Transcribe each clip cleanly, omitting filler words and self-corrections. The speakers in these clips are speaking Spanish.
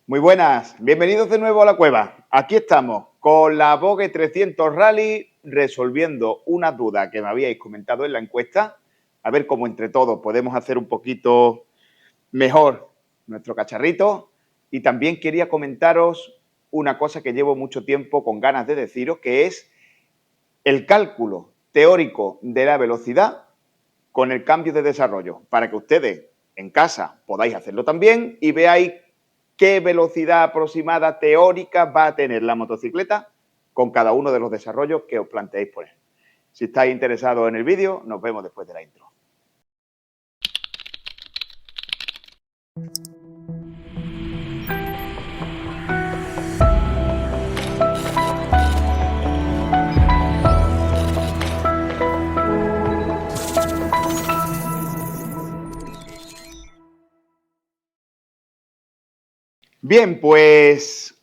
Muy buenas, bienvenidos de nuevo a la cueva. Aquí estamos con la Vogue 300 Rally resolviendo una duda que me habíais comentado en la encuesta. A ver cómo entre todos podemos hacer un poquito mejor nuestro cacharrito. Y también quería comentaros una cosa que llevo mucho tiempo con ganas de deciros, que es el cálculo teórico de la velocidad con el cambio de desarrollo, para que ustedes en casa podáis hacerlo también y veáis qué velocidad aproximada teórica va a tener la motocicleta con cada uno de los desarrollos que os planteéis poner. Si estáis interesados en el vídeo, nos vemos después de la intro. Bien, pues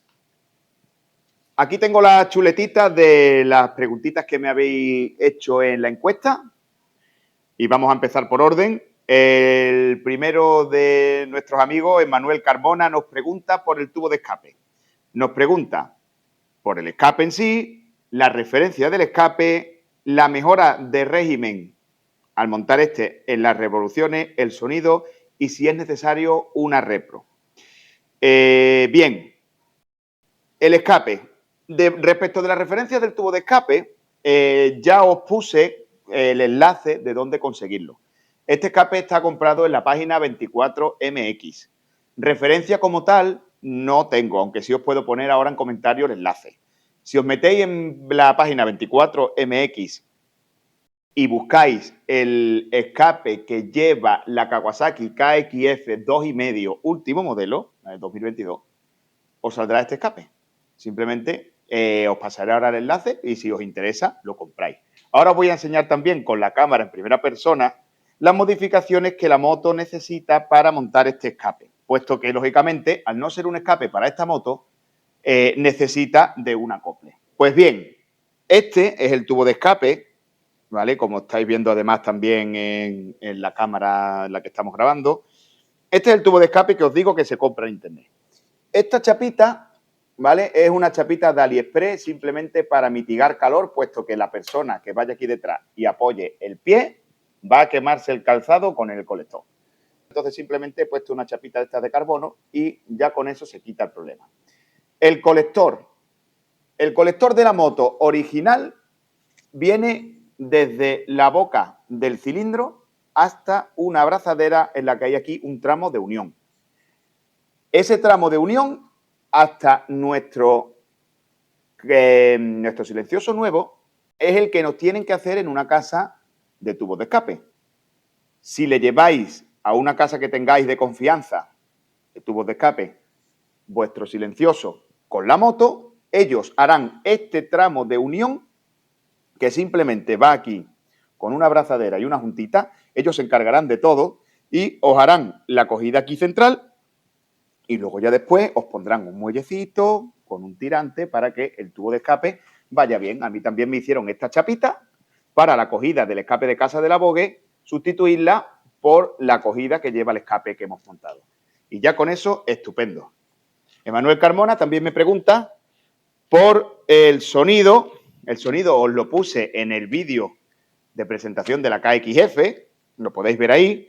aquí tengo las chuletitas de las preguntitas que me habéis hecho en la encuesta y vamos a empezar por orden. El primero de nuestros amigos, Emmanuel Carmona, nos pregunta por el tubo de escape. Nos pregunta por el escape en sí, la referencia del escape, la mejora de régimen al montar este en las revoluciones, el sonido y si es necesario una repro. Bien, el escape. Respecto de la referencia del tubo de escape, ya os puse el enlace de dónde conseguirlo. Este escape está comprado en la página 24MX. Referencia como tal no tengo, aunque sí os puedo poner ahora en comentario el enlace. Si os metéis en la página 24MX y buscáis el escape que lleva la Kawasaki KXF 2.5 último modelo, el 2022, os saldrá este escape. Simplemente os pasaré ahora el enlace y si os interesa, lo compráis. Ahora os voy a enseñar también con la cámara en primera persona las modificaciones que la moto necesita para montar este escape, puesto que, lógicamente, al no ser un escape para esta moto, necesita de un acople. Pues bien, este es el tubo de escape, ¿vale? Como estáis viendo además también en la cámara en la que estamos grabando. Este es el tubo de escape que os digo que se compra en internet. Esta chapita, ¿vale? Es una chapita de AliExpress simplemente para mitigar calor, puesto que la persona que vaya aquí detrás y apoye el pie va a quemarse el calzado con el colector. Entonces simplemente he puesto una chapita de estas de carbono y ya con eso se quita el problema. El colector de la moto original viene desde la boca del cilindro hasta una abrazadera en la que hay aquí un tramo de unión. Ese tramo de unión hasta nuestro silencioso nuevo es el que nos tienen que hacer en una casa de tubos de escape. Si le lleváis a una casa que tengáis de confianza de tubos de escape vuestro silencioso con la moto, ellos harán este tramo de unión que simplemente va aquí con una abrazadera y una juntita. Ellos se encargarán de todo y os harán la cogida aquí central y luego ya después os pondrán un muellecito con un tirante para que el tubo de escape vaya bien. A mí también me hicieron esta chapita para la cogida del escape de casa de la Vogue, sustituirla por la cogida que lleva el escape que hemos montado. Y ya con eso, estupendo. Emanuel Carmona también me pregunta por el sonido. El sonido os lo puse en el vídeo de presentación de la KXF, lo podéis ver ahí.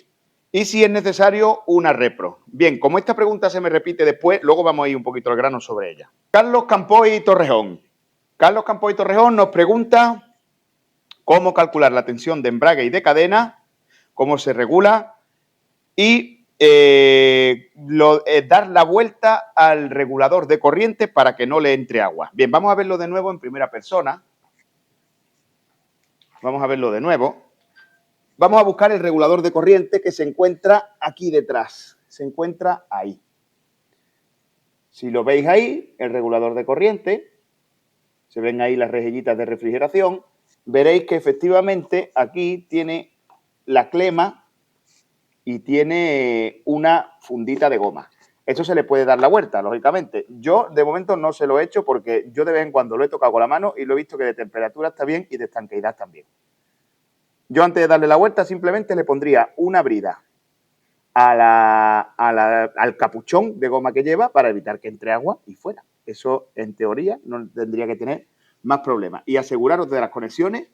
Y si es necesario, una repro. Bien, como esta pregunta se me repite después, luego vamos a ir un poquito al grano sobre ella. Carlos Campoy Torrejón. Carlos Campoy Torrejón nos pregunta cómo calcular la tensión de embrague y de cadena, cómo se regula y dar la vuelta al regulador de corriente para que no le entre agua. Bien, vamos a verlo de nuevo en primera persona. Vamos a verlo de nuevo. Vamos a buscar el regulador de corriente que se encuentra aquí detrás. Se encuentra ahí. Si lo veis ahí, el regulador de corriente, se ven ahí las rejillitas de refrigeración, veréis que efectivamente aquí tiene la clema y tiene una fundita de goma. Eso se le puede dar la vuelta, lógicamente. Yo, de momento, no se lo he hecho porque yo de vez en cuando lo he tocado con la mano y lo he visto que de temperatura está bien y de estanqueidad también. Yo antes de darle la vuelta simplemente le pondría una brida al capuchón de goma que lleva para evitar que entre agua y fuera. Eso, en teoría, no tendría que tener más problemas. Y aseguraros de las conexiones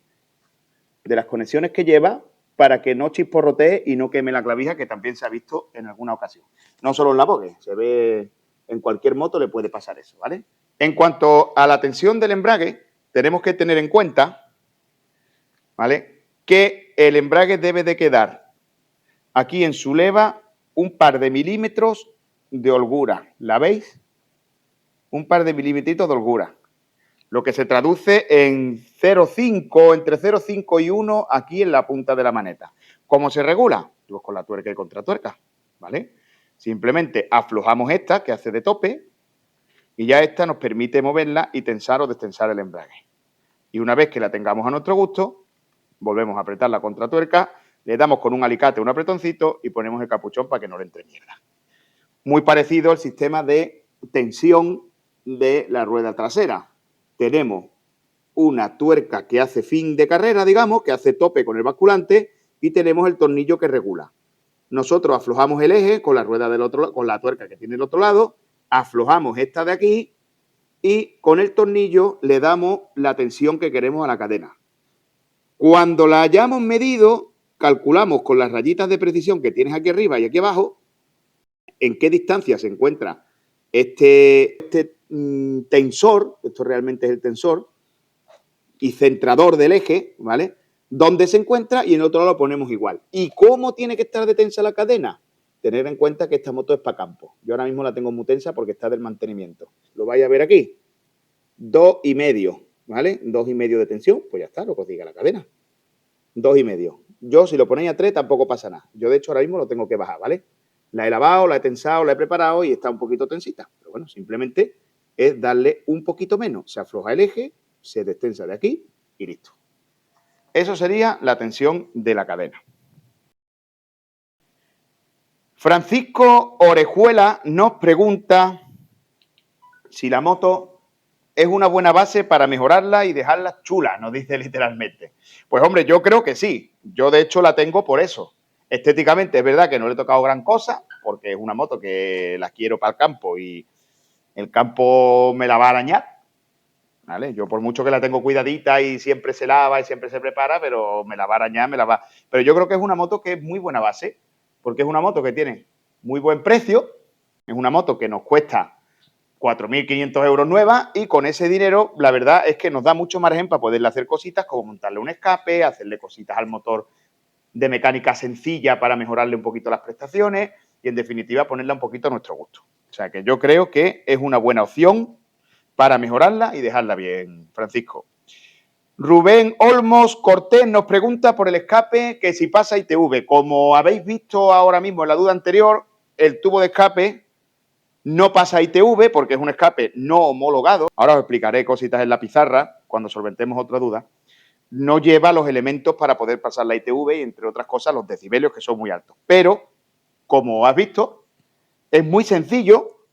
que lleva para que no chisporrotee y no queme la clavija, que también se ha visto en alguna ocasión. No solo en la Vogue, se ve en cualquier moto, le puede pasar eso, ¿vale? En cuanto a la tensión del embrague, tenemos que tener en cuenta, ¿vale?, que el embrague debe de quedar aquí en su leva un par de milímetros de holgura. ¿La veis? Un par de milímetros de holgura. Lo que se traduce en 0,5, entre 0,5 y 1 aquí en la punta de la maneta. ¿Cómo se regula? Pues con la tuerca y contratuerca, ¿vale? Simplemente aflojamos esta, que hace de tope, y ya esta nos permite moverla y tensar o destensar el embrague. Y una vez que la tengamos a nuestro gusto, volvemos a apretar la contratuerca, le damos con un alicate un apretoncito y ponemos el capuchón para que no le entre mierda. Muy parecido al sistema de tensión de la rueda trasera. Tenemos una tuerca que hace fin de carrera, digamos, que hace tope con el basculante, y tenemos el tornillo que regula. Nosotros aflojamos el eje con la rueda del otro, con la tuerca que tiene el otro lado, aflojamos esta de aquí y con el tornillo le damos la tensión que queremos a la cadena. Cuando la hayamos medido, calculamos con las rayitas de precisión que tienes aquí arriba y aquí abajo en qué distancia se encuentra este tensor, esto realmente es el tensor, y centrador del eje, ¿vale?, dónde se encuentra, y en el otro lado lo ponemos igual. ¿Y cómo tiene que estar de tensa la cadena? Tener en cuenta que esta moto es para campo. Yo ahora mismo la tengo muy tensa porque está del mantenimiento. Lo vais a ver aquí. 2,5, ¿vale? 2,5 de tensión, pues ya está, lo que os diga la cadena. 2,5. Yo, si lo ponéis a 3, tampoco pasa nada. Yo, de hecho, ahora mismo lo tengo que bajar, ¿vale? La he lavado, la he tensado, la he preparado y está un poquito tensita. Pero bueno, simplemente es darle un poquito menos. Se afloja el eje, se destensa de aquí y listo. Eso sería la tensión de la cadena. Francisco Orejuela nos pregunta si la moto es una buena base para mejorarla y dejarla chula, nos dice literalmente. Pues hombre, yo creo que sí. Yo de hecho la tengo por eso. Estéticamente es verdad que no le he tocado gran cosa, porque es una moto que la quiero para el campo y el campo me la va a arañar, ¿vale? Yo por mucho que la tengo cuidadita y siempre se lava y siempre se prepara, pero me la va a arañar, me la va... Pero yo creo que es una moto que es muy buena base, porque es una moto que tiene muy buen precio, es una moto que nos cuesta 4.500 euros nueva y con ese dinero la verdad es que nos da mucho margen para poderle hacer cositas como montarle un escape, hacerle cositas al motor de mecánica sencilla para mejorarle un poquito las prestaciones y en definitiva ponerla un poquito a nuestro gusto. O sea que yo creo que es una buena opción para mejorarla y dejarla bien, Francisco. Rubén Olmos Cortés nos pregunta por el escape que si pasa ITV. Como habéis visto ahora mismo en la duda anterior, el tubo de escape no pasa ITV porque es un escape no homologado. Ahora os explicaré cositas en la pizarra cuando solventemos otra duda. No lleva los elementos para poder pasar la ITV y, entre otras cosas, los decibelios que son muy altos. Pero, como has visto, es muy sencillo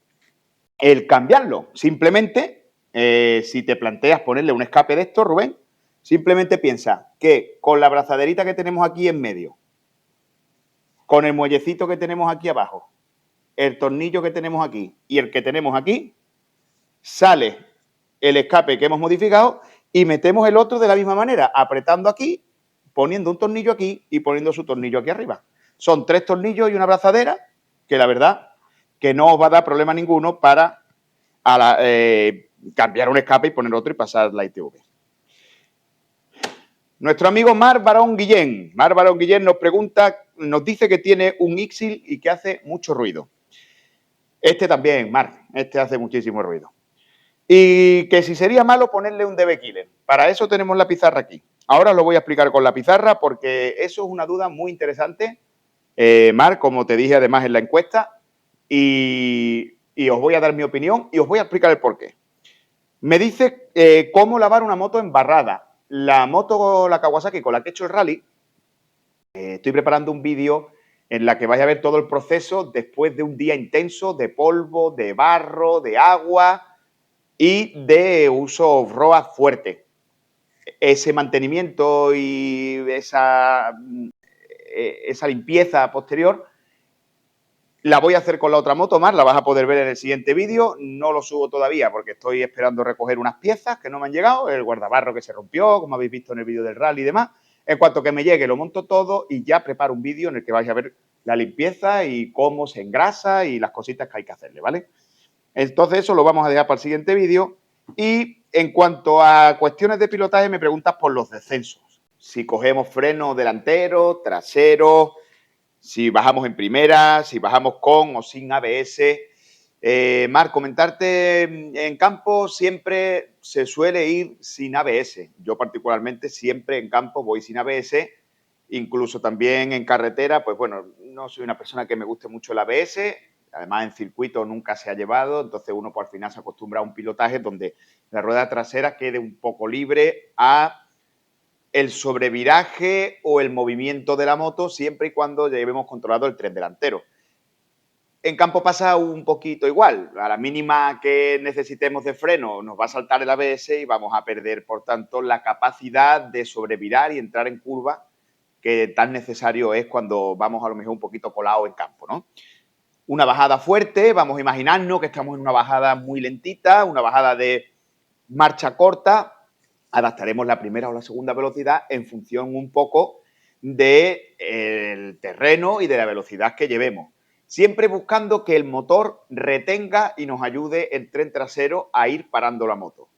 el cambiarlo. Simplemente, si te planteas ponerle un escape de esto, Rubén, simplemente piensa que con la brazaderita que tenemos aquí en medio, con el muellecito que tenemos aquí abajo, el tornillo que tenemos aquí y el que tenemos aquí, sale el escape que hemos modificado y metemos el otro de la misma manera, apretando aquí, poniendo un tornillo aquí y poniendo su tornillo aquí arriba. Son 3 tornillos y una abrazadera que la verdad que no os va a dar problema ninguno para cambiar un escape y poner otro y pasar la ITV. Nuestro amigo Mar Barón Guillén. Mar Barón Guillén nos pregunta, nos dice que tiene un Ixil y que hace mucho ruido. Este también, Mar, este hace muchísimo ruido. Y que si sería malo ponerle un DB Killer. Para eso tenemos la pizarra aquí. Ahora os lo voy a explicar con la pizarra porque eso es una duda muy interesante, Mar, como te dije además en la encuesta, y os voy a dar mi opinión y os voy a explicar el porqué. Me dice cómo lavar una moto embarrada. La moto, la Kawasaki con la que he hecho el rally, estoy preparando un vídeo en la que vais a ver todo el proceso después de un día intenso de polvo, de barro, de agua y de uso off-road fuerte. Ese mantenimiento y esa limpieza posterior La voy a hacer con la otra moto más, la vas a poder ver en el siguiente vídeo. No lo subo todavía porque estoy esperando recoger unas piezas que no me han llegado, el guardabarro que se rompió, como habéis visto en el vídeo del rally y demás. En cuanto que me llegue, lo monto todo y ya preparo un vídeo en el que vais a ver la limpieza y cómo se engrasa y las cositas que hay que hacerle, ¿vale? Entonces eso lo vamos a dejar para el siguiente vídeo. Y en cuanto a cuestiones de pilotaje, me preguntas por los descensos. Si cogemos freno delantero, trasero, si bajamos en primera, si bajamos con o sin ABS. Marc, comentarte, en campo siempre se suele ir sin ABS. Yo particularmente siempre en campo voy sin ABS, incluso también en carretera, pues bueno, no soy una persona que me guste mucho el ABS, además en circuito nunca se ha llevado, entonces uno pues, al final se acostumbra a un pilotaje donde la rueda trasera quede un poco libre a el sobreviraje o el movimiento de la moto siempre y cuando llevemos controlado el tren delantero. En campo pasa un poquito igual. A la mínima que necesitemos de freno nos va a saltar el ABS y vamos a perder, por tanto, la capacidad de sobrevirar y entrar en curva que tan necesario es cuando vamos a lo mejor un poquito colado en campo, ¿no? Una bajada fuerte, vamos a imaginarnos que estamos en una bajada muy lentita, una bajada de marcha corta, adaptaremos la primera o la segunda velocidad en función un poco del terreno y de la velocidad que llevemos. Siempre buscando que el motor retenga y nos ayude el tren trasero a ir parando la moto.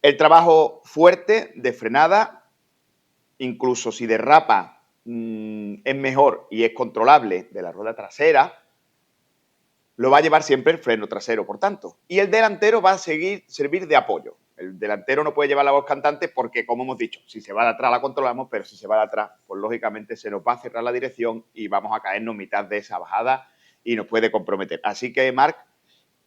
El trabajo fuerte de frenada, incluso si derrapa, es mejor y es controlable de la rueda trasera, lo va a llevar siempre el freno trasero, por tanto. Y el delantero va a servir de apoyo. El delantero no puede llevar la voz cantante porque, como hemos dicho, si se va de atrás la controlamos, pero si se va de atrás, pues lógicamente se nos va a cerrar la dirección y vamos a caernos mitad de esa bajada y nos puede comprometer. Así que, Marc,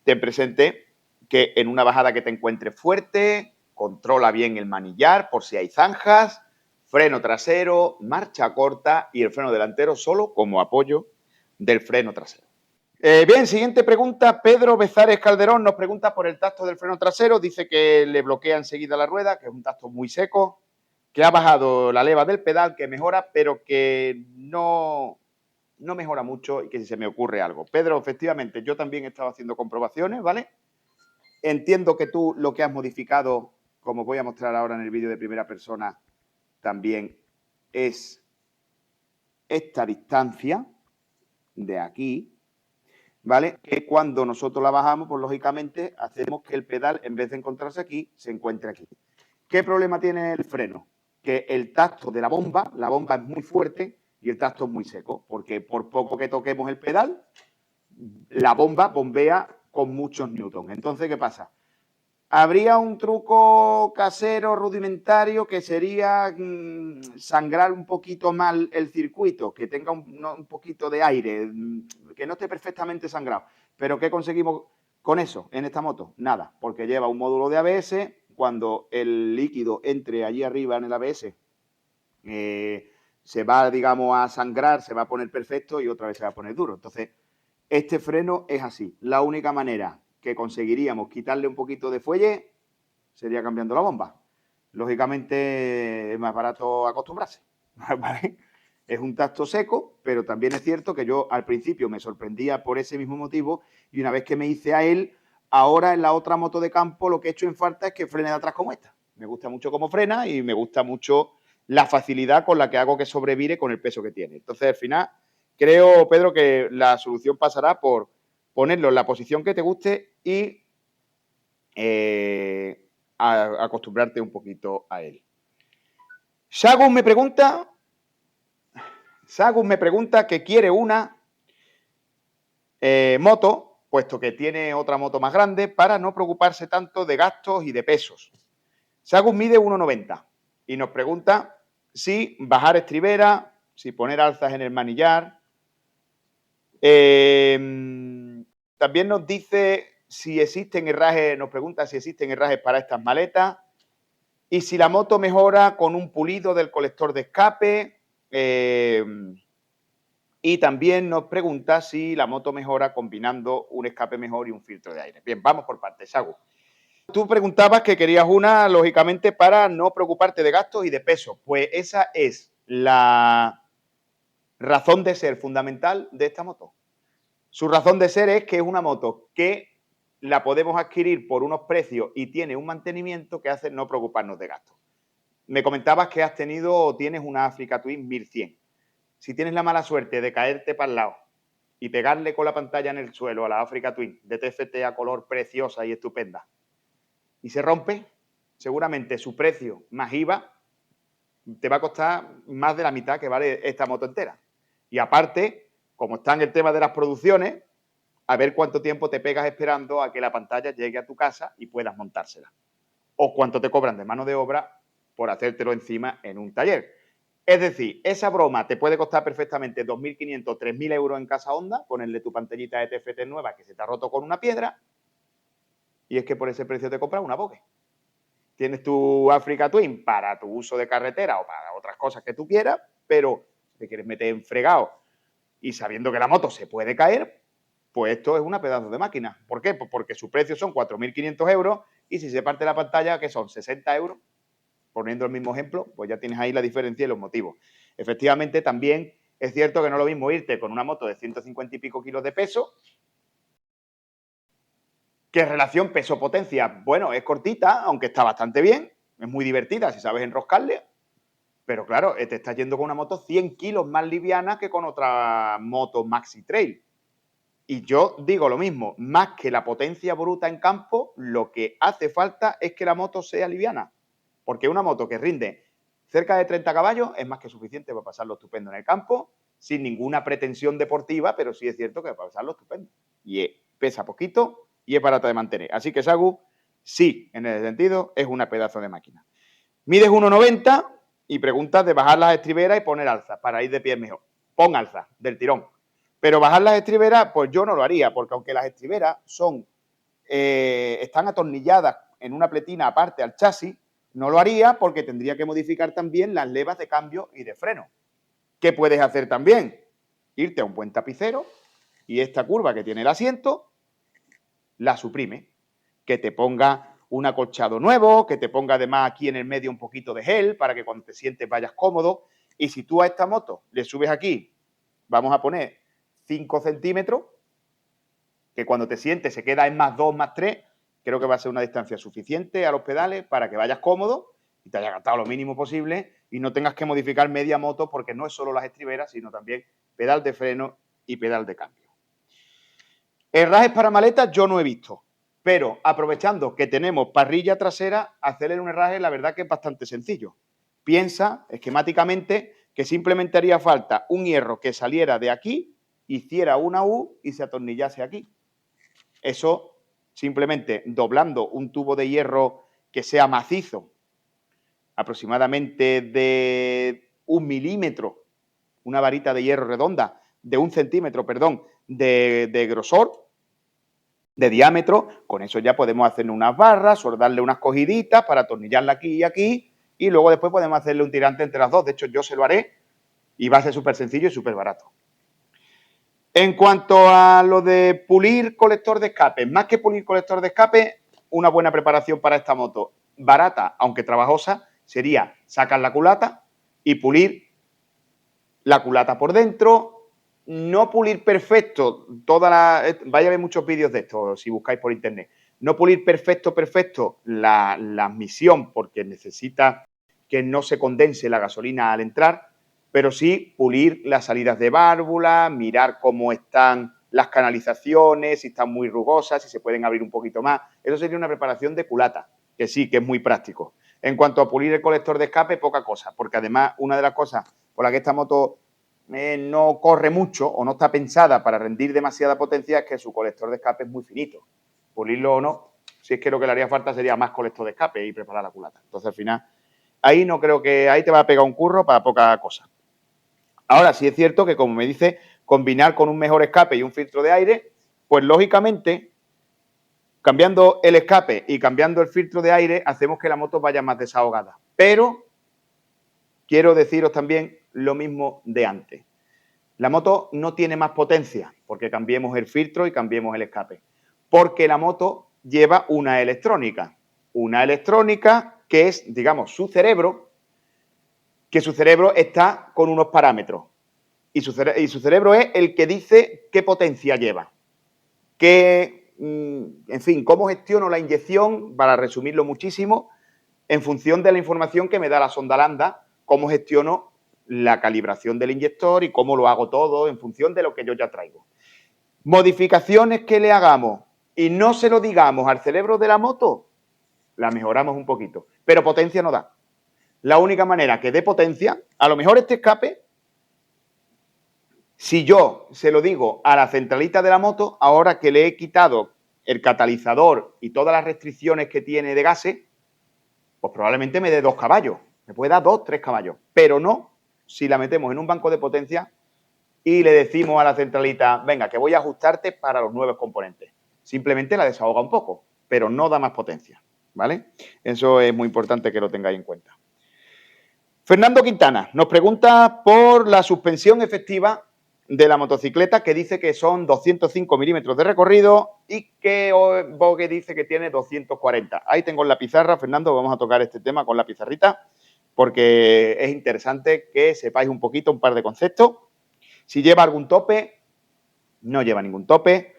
ten presente que en una bajada que te encuentres fuerte, controla bien el manillar por si hay zanjas, freno trasero, marcha corta y el freno delantero solo como apoyo del freno trasero. Bien, siguiente pregunta. Pedro Bezares Calderón nos pregunta por el tacto del freno trasero. Dice que le bloquea enseguida la rueda, que es un tacto muy seco, que ha bajado la leva del pedal, que mejora, pero que no mejora mucho y que si se me ocurre algo. Pedro, efectivamente, yo también he estado haciendo comprobaciones, ¿vale? Entiendo que tú lo que has modificado, como voy a mostrar ahora en el vídeo de primera persona, también es esta distancia de aquí, ¿vale? Que cuando nosotros la bajamos, pues lógicamente hacemos que el pedal, en vez de encontrarse aquí, se encuentre aquí. ¿Qué problema tiene el freno? Que el tacto de la bomba es muy fuerte y el tacto es muy seco, porque por poco que toquemos el pedal, la bomba bombea con muchos newtons. Entonces, ¿qué pasa? Habría un truco casero rudimentario que sería sangrar un poquito mal el circuito, que tenga un poquito de aire, que no esté perfectamente sangrado. Pero ¿qué conseguimos con eso en esta moto? Nada, porque lleva un módulo de ABS. Cuando el líquido entre allí arriba en el ABS, se va, digamos, a sangrar, se va a poner perfecto y otra vez se va a poner duro. Entonces, este freno es así. La única manera que conseguiríamos quitarle un poquito de fuelle sería cambiando la bomba. Lógicamente es más barato acostumbrarse, ¿vale? Es un tacto seco, pero también es cierto que yo al principio me sorprendía por ese mismo motivo y una vez que me hice a él, ahora en la otra moto de campo lo que he hecho en falta es que frene de atrás como esta. Me gusta mucho cómo frena y me gusta mucho la facilidad con la que hago que sobrevire con el peso que tiene. Entonces, al final, creo, Pedro, que la solución pasará por ponerlo en la posición que te guste y acostumbrarte un poquito a él. Sagus me pregunta que quiere una moto, puesto que tiene otra moto más grande, para no preocuparse tanto de gastos y de pesos. Sagus mide 1,90 y nos pregunta si bajar estribera, si poner alzas en el manillar. También nos dice si existen herrajes, nos pregunta si existen herrajes para estas maletas y si la moto mejora con un pulido del colector de escape. Y también nos pregunta si la moto mejora combinando un escape mejor y un filtro de aire. Bien, vamos por partes, Sagu. Tú preguntabas que querías una, lógicamente, para no preocuparte de gastos y de peso. Pues esa es la razón de ser fundamental de esta moto. Su razón de ser es que es una moto que la podemos adquirir por unos precios y tiene un mantenimiento que hace no preocuparnos de gastos. Me comentabas que has tenido o tienes una Africa Twin 1100. Si tienes la mala suerte de caerte para el lado y pegarle con la pantalla en el suelo a la Africa Twin de TFT a color preciosa y estupenda y se rompe, seguramente su precio más IVA te va a costar más de la mitad que vale esta moto entera. Y aparte, como está en el tema de las producciones, a ver cuánto tiempo te pegas esperando a que la pantalla llegue a tu casa y puedas montársela. O cuánto te cobran de mano de obra por hacértelo encima en un taller. Es decir, esa broma te puede costar perfectamente 2.500, 3.000 euros en Casa Honda, ponerle tu pantallita de TFT nueva que se te ha roto con una piedra, y es que por ese precio te compras una Vogue. Tienes tu Africa Twin para tu uso de carretera o para otras cosas que tú quieras, pero si te quieres meter en fregado y sabiendo que la moto se puede caer, pues esto es una pedazo de máquina. ¿Por qué? Pues porque su precio son 4.500 euros y si se parte la pantalla, que son 60 euros, poniendo el mismo ejemplo, pues ya tienes ahí la diferencia y los motivos. Efectivamente, también es cierto que no es lo mismo irte con una moto de 150 y pico kilos de peso. ¿Qué relación peso-potencia? Bueno, es cortita, aunque está bastante bien, es muy divertida si sabes enroscarle, pero claro, te estás yendo con una moto 100 kilos más liviana que con otra moto Maxi Trail. Y yo digo lo mismo, más que la potencia bruta en campo, lo que hace falta es que la moto sea liviana, porque una moto que rinde cerca de 30 caballos es más que suficiente para pasarlo estupendo en el campo, sin ninguna pretensión deportiva, pero sí es cierto que para pasarlo estupendo. Y pesa poquito y es barata de mantener. Así que Sagu, sí, en ese sentido, es una pedazo de máquina. Mides 1,90 y preguntas de bajar las estriberas y poner alza para ir de pie mejor. Pon alza, del tirón. Pero bajar las estriberas, pues yo no lo haría, porque aunque las estriberas están atornilladas en una pletina aparte al chasis, no lo haría porque tendría que modificar también las levas de cambio y de freno. ¿Qué puedes hacer también? Irte a un buen tapicero y esta curva que tiene el asiento la suprime. Que te ponga un acolchado nuevo, que te ponga además aquí en el medio un poquito de gel para que cuando te sientes vayas cómodo. Y si tú a esta moto le subes aquí, vamos a poner 5 centímetros, que cuando te sientes se queda en más 2, más 3, creo que va a ser una distancia suficiente a los pedales para que vayas cómodo y te haya gastado lo mínimo posible y no tengas que modificar media moto porque no es solo las estriberas, sino también pedal de freno y pedal de cambio. Herrajes para maletas yo no he visto, pero aprovechando que tenemos parrilla trasera, hacerle un herraje la verdad que es bastante sencillo. Piensa esquemáticamente que simplemente haría falta un hierro que saliera de aquí, hiciera una U y se atornillase aquí. Eso simplemente doblando un tubo de hierro que sea macizo, aproximadamente de 1 milímetro, una varita de hierro redonda de 1 centímetro, perdón, de grosor, de diámetro, con eso ya podemos hacerle unas barras, soldarle unas cogiditas para atornillarla aquí y aquí, y luego después podemos hacerle un tirante entre las dos. De hecho, yo se lo haré y va a ser súper sencillo y súper barato. En cuanto a lo de pulir colector de escape, más que pulir colector de escape, una buena preparación para esta moto, barata, aunque trabajosa, sería sacar la culata y pulir la culata por dentro. No pulir perfecto vaya a ver muchos vídeos de esto si buscáis por internet. No pulir perfecto la admisión porque necesita que no se condense la gasolina al entrar, pero sí pulir las salidas de válvula, mirar cómo están las canalizaciones, si están muy rugosas, si se pueden abrir un poquito más. Eso sería una preparación de culata, que sí, que es muy práctico. En cuanto a pulir el colector de escape, poca cosa, porque además una de las cosas por las que esta moto no corre mucho o no está pensada para rendir demasiada potencia es que su colector de escape es muy finito. Pulirlo o no, si es que lo que le haría falta sería más colector de escape y preparar la culata. Entonces, al final, ahí no creo que... Ahí te va a pegar un curro para poca cosa. Ahora, sí es cierto que, como me dice, combinar con un mejor escape y un filtro de aire, pues lógicamente, cambiando el escape y cambiando el filtro de aire, hacemos que la moto vaya más desahogada. Pero quiero deciros también lo mismo de antes. La moto no tiene más potencia porque cambiemos el filtro y cambiemos el escape. Porque la moto lleva una electrónica. Una electrónica que es, digamos, su cerebro, que su cerebro está con unos parámetros. y su cerebro es el que dice qué potencia lleva, en fin, cómo gestiono la inyección, para resumirlo muchísimo, en función de la información que me da la sonda Lambda, cómo gestiono la calibración del inyector y cómo lo hago todo en función de lo que yo ya traigo. Modificaciones que le hagamos y no se lo digamos al cerebro de la moto, la mejoramos un poquito, pero potencia no da. La única manera que dé potencia, a lo mejor este escape, si yo se lo digo a la centralita de la moto, ahora que le he quitado el catalizador y todas las restricciones que tiene de gases, pues probablemente me dé 2 caballos, me puede dar 2, 3 caballos, pero no si la metemos en un banco de potencia y le decimos a la centralita, venga, que voy a ajustarte para los nuevos componentes. Simplemente la desahoga un poco, pero no da más potencia, ¿vale? Eso es muy importante que lo tengáis en cuenta. Fernando Quintana nos pregunta por la suspensión efectiva de la motocicleta, que dice que son 205 milímetros de recorrido y que Vogue dice que tiene 240. Ahí tengo en la pizarra, Fernando, vamos a tocar este tema con la pizarrita, porque es interesante que sepáis un poquito, un par de conceptos. Si lleva algún tope, no lleva ningún tope.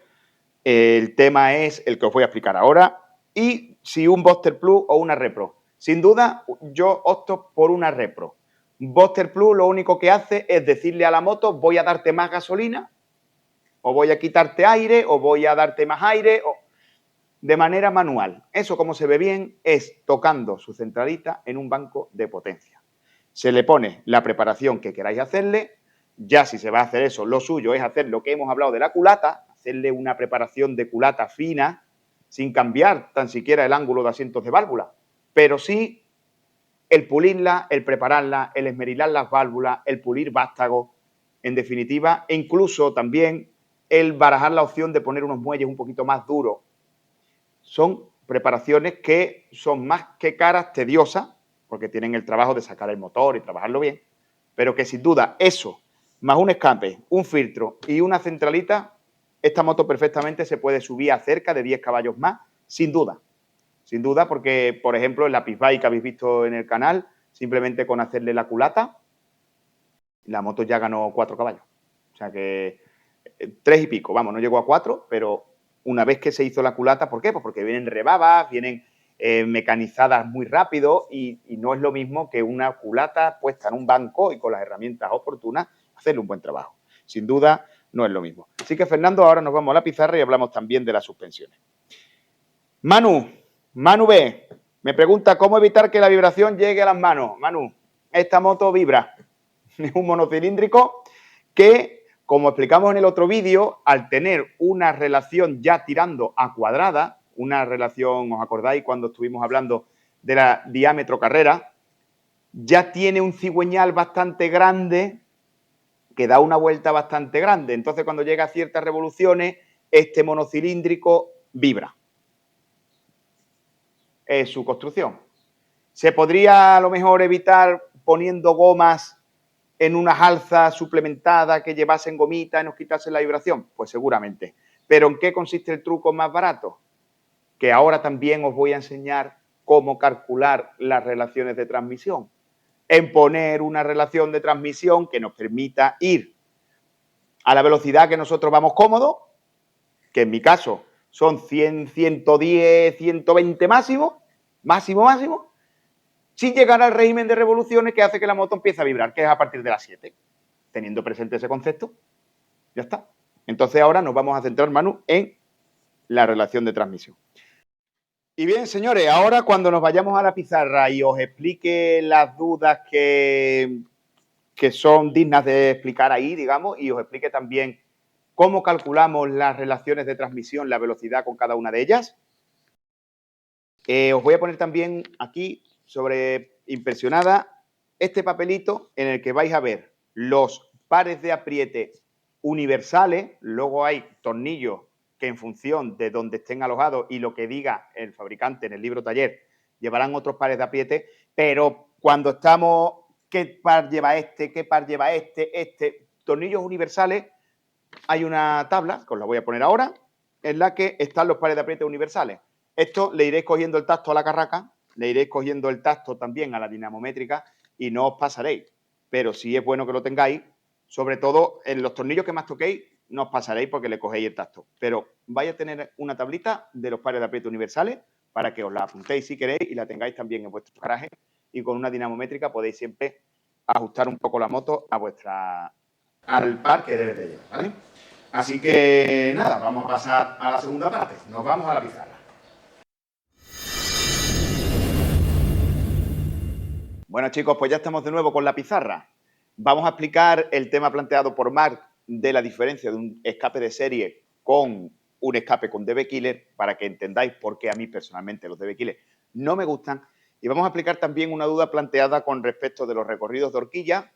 El tema es el que os voy a explicar ahora. Y si un Boxster Plus o una Repro. Sin duda, yo opto por una Repro. Boxster Plus lo único que hace es decirle a la moto, voy a darte más gasolina, o voy a quitarte aire, o voy a darte más aire, o de manera manual. Eso, como se ve bien, es tocando su centralita en un banco de potencia. Se le pone la preparación que queráis hacerle. Ya si se va a hacer eso, lo suyo es hacer lo que hemos hablado de la culata, hacerle una preparación de culata fina, sin cambiar tan siquiera el ángulo de asientos de válvula, pero sí el pulirla, el prepararla, el esmerilar las válvulas, el pulir vástago, en definitiva, e incluso también el barajar la opción de poner unos muelles un poquito más duros. Son preparaciones que son más que caras, tediosas, porque tienen el trabajo de sacar el motor y trabajarlo bien, pero que sin duda eso, más un escape, un filtro y una centralita, esta moto perfectamente se puede subir a cerca de 10 caballos más, sin duda. Sin duda, porque, por ejemplo, en la Pizbike que habéis visto en el canal, simplemente con hacerle la culata, la moto ya ganó 4 caballos. O sea que 3 y pico, vamos, no llegó a 4, pero una vez que se hizo la culata, ¿por qué? Pues porque vienen rebabas, vienen mecanizadas muy rápido y no es lo mismo que una culata puesta en un banco y con las herramientas oportunas hacerle un buen trabajo. Sin duda, no es lo mismo. Así que, Fernando, ahora nos vamos a la pizarra y hablamos también de las suspensiones. Manu B, me pregunta cómo evitar que la vibración llegue a las manos. Manu, esta moto vibra. Es un monocilíndrico que, como explicamos en el otro vídeo, al tener una relación ya tirando a cuadrada, una relación, ¿os acordáis cuando estuvimos hablando de la diámetro carrera? Ya tiene un cigüeñal bastante grande que da una vuelta bastante grande. Entonces, cuando llega a ciertas revoluciones, este monocilíndrico vibra. Es su construcción. ¿Se podría a lo mejor evitar poniendo gomas en unas alzas suplementadas que llevasen gomita y nos quitasen la vibración? Pues seguramente. ¿Pero en qué consiste el truco más barato? Que ahora también os voy a enseñar cómo calcular las relaciones de transmisión. En poner una relación de transmisión que nos permita ir a la velocidad que nosotros vamos cómodos, que en mi caso son 100, 110, 120 máximo, sin llegar al régimen de revoluciones que hace que la moto empiece a vibrar, que es a partir de las 7. Teniendo presente ese concepto, ya está. Entonces ahora nos vamos a centrar, Manu, en la relación de transmisión. Y bien, señores, ahora cuando nos vayamos a la pizarra y os explique las dudas que son dignas de explicar ahí, digamos, y os explique también cómo calculamos las relaciones de transmisión, la velocidad con cada una de ellas, os voy a poner también aquí sobre impresionada este papelito en el que vais a ver los pares de apriete universales. Luego hay tornillos que en función de donde estén alojados y lo que diga el fabricante en el libro taller, llevarán otros pares de apriete, pero cuando estamos, ¿qué par lleva este? ¿Qué par lleva este? Tornillos universales, hay una tabla, que os la voy a poner ahora, en la que están los pares de apriete universales. Esto le iréis cogiendo el tacto a la carraca, le iréis cogiendo el tacto también a la dinamométrica y no os pasaréis. Pero sí es bueno que lo tengáis Sobre todo en los tornillos que más toquéis, no os pasaréis porque le cogéis el tacto. Pero vais a tener una tablita de los pares de aprieto universales para que os la apuntéis si queréis y la tengáis también en vuestro garaje. Y con una dinamométrica podéis siempre ajustar un poco la moto al par que debe de llevar, ¿vale? Así que nada, vamos a pasar a la segunda parte. Nos vamos a la pizarra. Bueno, chicos, pues ya estamos de nuevo con la pizarra. Vamos a explicar el tema planteado por Marc de la diferencia de un escape de serie con un escape con DB Killer para que entendáis por qué a mí personalmente los DB Killer no me gustan. Y vamos a explicar también una duda planteada con respecto de los recorridos de horquilla,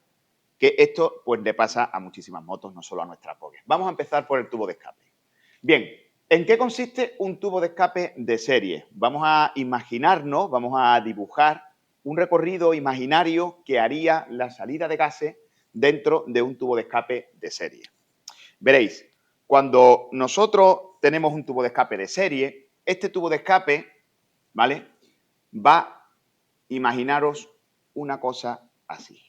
que esto pues le pasa a muchísimas motos, no solo a nuestras Poké. Vamos a empezar por el tubo de escape. Bien, ¿en qué consiste un tubo de escape de serie? Vamos a imaginarnos, vamos a dibujar un recorrido imaginario que haría la salida de gases dentro de un tubo de escape de serie. Veréis, cuando nosotros tenemos un tubo de escape de serie, este tubo de escape, ¿vale? Va, imaginaros una cosa así.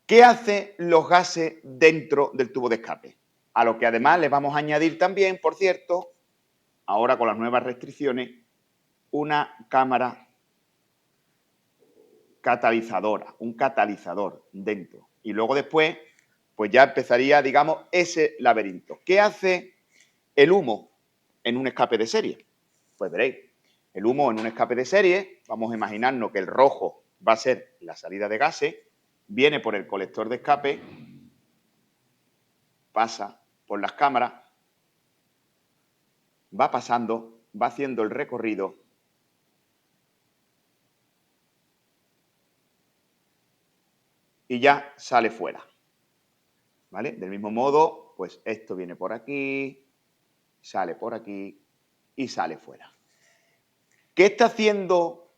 ¿Qué hacen los gases dentro del tubo de escape? A lo que además les vamos a añadir también, por cierto, ahora con las nuevas restricciones, una cámara catalizadora, un catalizador dentro. Y luego después, pues ya empezaría, digamos, ese laberinto. ¿Qué hace el humo en un escape de serie? Pues veréis, el humo en un escape de serie, vamos a imaginarnos que el rojo va a ser la salida de gases, viene por el colector de escape, pasa por las cámaras, va pasando, va haciendo el recorrido y ya sale fuera. ¿Vale? Del mismo modo, pues esto viene por aquí, sale por aquí y sale fuera. ¿Qué está haciendo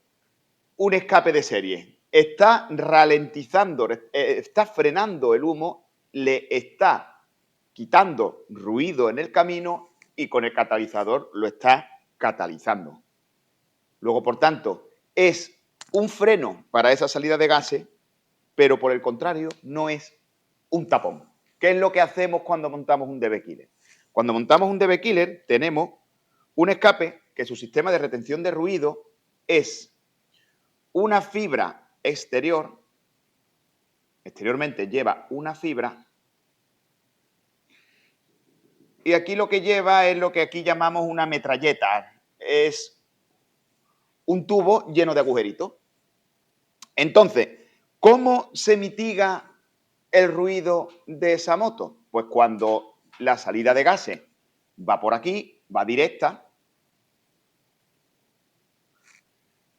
un escape de serie? Está ralentizando, está frenando el humo, le está quitando ruido en el camino y con el catalizador lo está catalizando. Luego, por tanto, es un freno para esa salida de gases, pero por el contrario, no es un tapón. ¿Qué es lo que hacemos cuando montamos un DB Killer? Cuando montamos un DB Killer tenemos un escape que su sistema de retención de ruido es una fibra exterior, exteriormente lleva una fibra, y aquí lo que lleva es lo que aquí llamamos una metralleta, es un tubo lleno de agujeritos. Entonces, ¿cómo se mitiga el ruido de esa moto? Pues cuando la salida de gases va por aquí, va directa,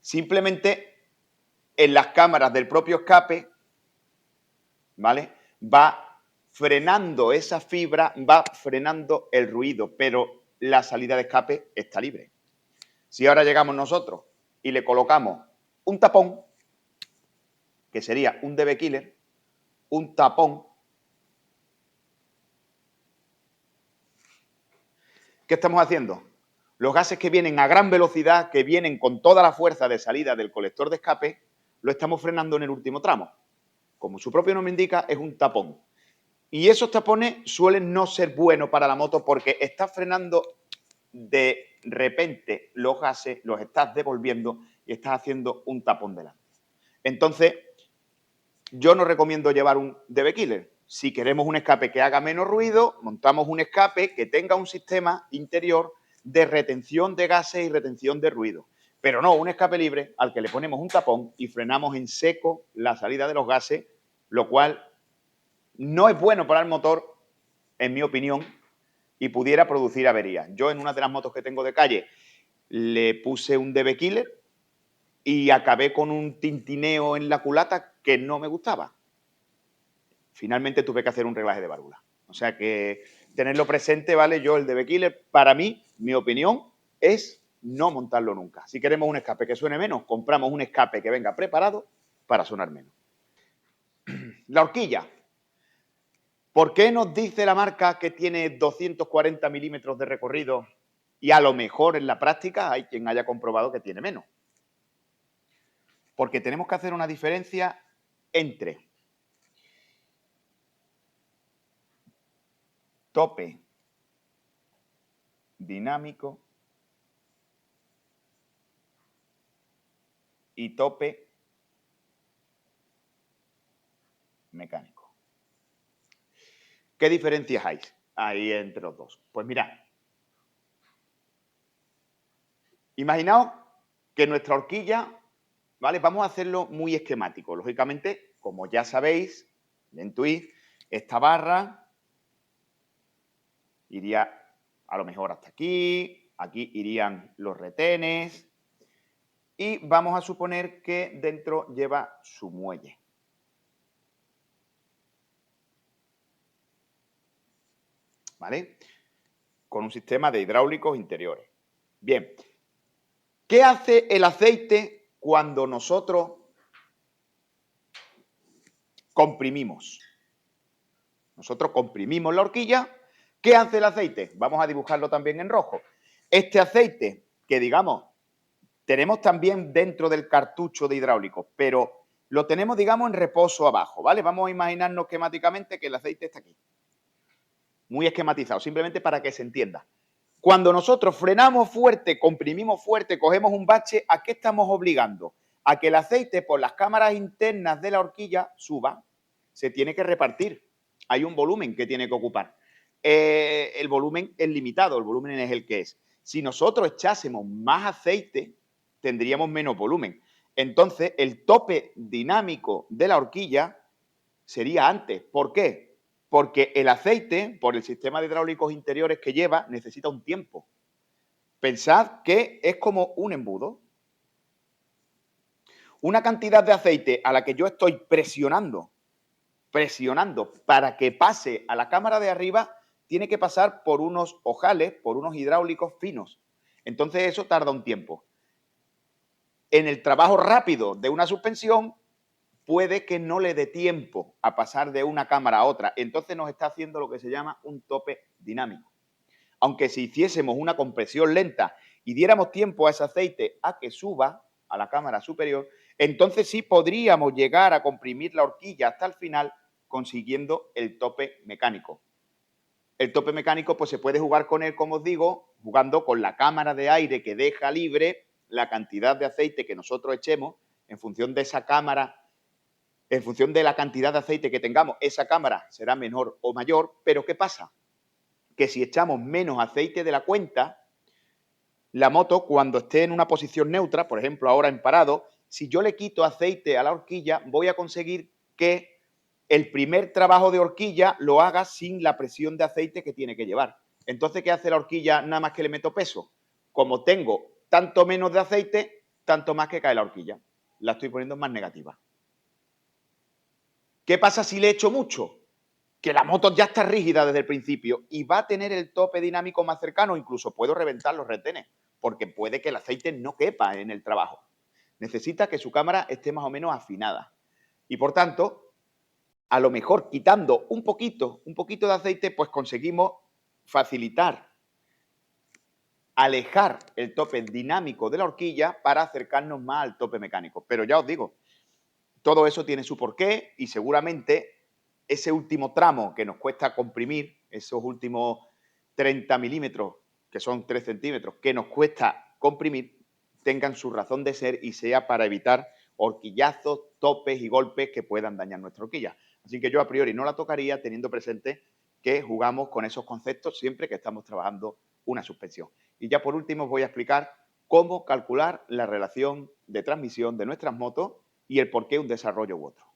simplemente en las cámaras del propio escape, ¿vale? Va frenando esa fibra, va frenando el ruido, pero la salida de escape está libre. Si ahora llegamos nosotros y le colocamos un tapón, que sería un DB Killer, un tapón, ¿qué estamos haciendo? Los gases que vienen a gran velocidad, que vienen con toda la fuerza de salida del colector de escape, lo estamos frenando en el último tramo. Como su propio nombre indica, es un tapón. Y esos tapones suelen no ser buenos para la moto porque estás frenando de repente los gases, los estás devolviendo y estás haciendo un tapón delante. Entonces, yo no recomiendo llevar un DB Killer. Si queremos un escape que haga menos ruido, montamos un escape que tenga un sistema interior de retención de gases y retención de ruido. Pero no un escape libre al que le ponemos un tapón y frenamos en seco la salida de los gases, lo cual no es bueno para el motor, en mi opinión, y pudiera producir averías. Yo en una de las motos que tengo de calle le puse un DB Killer y acabé con un tintineo en la culata que no me gustaba. Finalmente tuve que hacer un reglaje de válvula. O sea que tenerlo presente, ¿vale? Yo el DB Killer, para mí, mi opinión, es no montarlo nunca. Si queremos un escape que suene menos, compramos un escape que venga preparado para sonar menos. La horquilla. ¿Por qué nos dice la marca que tiene 240 milímetros de recorrido Y a lo mejor en la práctica hay quien haya comprobado que tiene menos. Porque tenemos que hacer una diferencia entre tope dinámico y tope mecánico. ¿Qué diferencias hay entre los dos? Pues mirad. Imaginaos que nuestra horquilla, ¿vale? Vamos a hacerlo muy esquemático. Lógicamente, como ya sabéis, de intuís, esta barra iría a lo mejor hasta aquí, aquí irían los retenes y vamos a suponer que dentro lleva su muelle. ¿Vale? Con un sistema de hidráulicos interiores. Bien, ¿qué hace el aceite cuando nosotros comprimimos? Nosotros comprimimos la horquilla. ¿Qué hace el aceite? Vamos a dibujarlo también en rojo. Este aceite, que digamos, tenemos también dentro del cartucho de hidráulicos, pero lo tenemos, digamos, en reposo abajo, ¿vale? Vamos a imaginarnos esquemáticamente que el aceite está aquí. Muy esquematizado, simplemente para que se entienda. Cuando nosotros frenamos fuerte, comprimimos fuerte, cogemos un bache, ¿a qué estamos obligando? A que el aceite por las cámaras internas de la horquilla suba. Se tiene que repartir. Hay un volumen que tiene que ocupar. El volumen es limitado, el volumen es el que es. Si nosotros echásemos más aceite, tendríamos menos volumen. Entonces, el tope dinámico de la horquilla sería antes. ¿Por qué? Porque el aceite, por el sistema de hidráulicos interiores que lleva, necesita un tiempo. Pensad que es como un embudo. Una cantidad de aceite a la que yo estoy presionando para que pase a la cámara de arriba, tiene que pasar por unos ojales, por unos hidráulicos finos. Entonces eso tarda un tiempo. En el trabajo rápido de una suspensión, puede que no le dé tiempo a pasar de una cámara a otra. Entonces nos está haciendo lo que se llama un tope dinámico. Aunque si hiciésemos una compresión lenta y diéramos tiempo a ese aceite a que suba a la cámara superior, entonces sí podríamos llegar a comprimir la horquilla hasta el final consiguiendo el tope mecánico. El tope mecánico pues se puede jugar con él, como os digo, jugando con la cámara de aire que deja libre la cantidad de aceite que nosotros echemos en función de esa cámara. En función de la cantidad de aceite que tengamos, esa cámara será menor o mayor, pero ¿qué pasa? Que si echamos menos aceite de la cuenta, la moto cuando esté en una posición neutra, por ejemplo ahora en parado, si yo le quito aceite a la horquilla, voy a conseguir que el primer trabajo de horquilla lo haga sin la presión de aceite que tiene que llevar. Entonces, ¿qué hace la horquilla nada más que le meto peso? Como tengo tanto menos de aceite, tanto más que cae la horquilla. La estoy poniendo más negativa. ¿Qué pasa si le echo mucho? Que la moto ya está rígida desde el principio y va a tener el tope dinámico más cercano, incluso puedo reventar los retenes, porque puede que el aceite no quepa en el trabajo. Necesita que su cámara esté más o menos afinada. Y por tanto, a lo mejor quitando un poquito de aceite, pues conseguimos facilitar, alejar el tope dinámico de la horquilla para acercarnos más al tope mecánico. Pero ya os digo, todo eso tiene su porqué y seguramente ese último tramo que nos cuesta comprimir, esos últimos 30 milímetros, que son 3 centímetros, que nos cuesta comprimir, tengan su razón de ser y sea para evitar horquillazos, topes y golpes que puedan dañar nuestra horquilla. Así que yo a priori no la tocaría teniendo presente que jugamos con esos conceptos siempre que estamos trabajando una suspensión. Y ya por último os voy a explicar cómo calcular la relación de transmisión de nuestras motos y el por qué un desarrollo u otro.